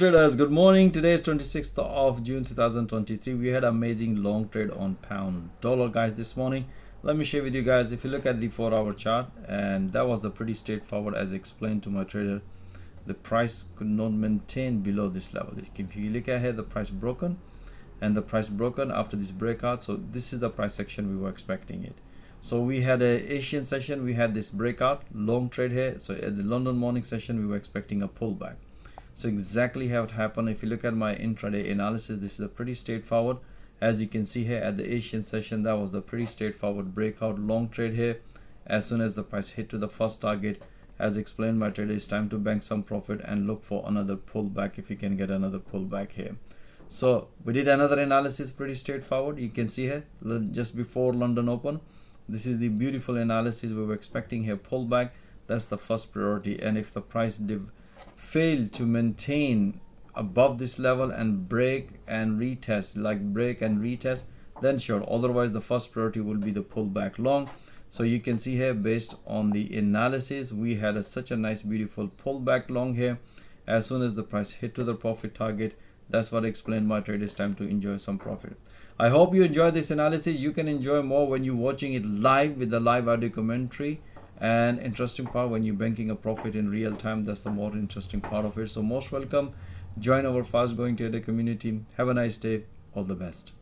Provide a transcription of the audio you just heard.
Traders, good morning. Today is 26th of June 2023. We had amazing long trade on pound dollar, guys, this morning. Let me share with you guys. If you look at the 4-hour chart, and that was the pretty straightforward as explained to my trader. The price could not maintain below this level. If you look ahead, the price broken, and the price broken after this breakout. So this is the price action we were expecting it. So we had a Asian session, we had this breakout long trade here. So at the London morning session, we were expecting a pullback. So exactly how it happened. If you look at my intraday analysis, this is a pretty straightforward. As you can see here at the Asian session, that was a pretty straightforward breakout long trade here. As soon as the price hit to the first target, as explained by trader, it's time to bank some profit and look for another pullback if you can get another pullback here. So we did another analysis, pretty straightforward. You can see here just before London open, this is the beautiful analysis. We were expecting here pullback. That's the first priority. And if the price failed to maintain above this level and break and retest, then sure, otherwise the first priority will be the pullback long. So you can see here, based on the analysis, we had such a nice beautiful pullback long here. As soon as the price hit to the profit target, that's what I explained my trade. It's time to enjoy some profit. I hope you enjoyed this analysis. You can enjoy more when you're watching it live with the live audio commentary. And interesting part, when you're banking a profit in real time, that's the more interesting part of it. So most welcome. Join our fast growing trader community. Have a nice day. All the best.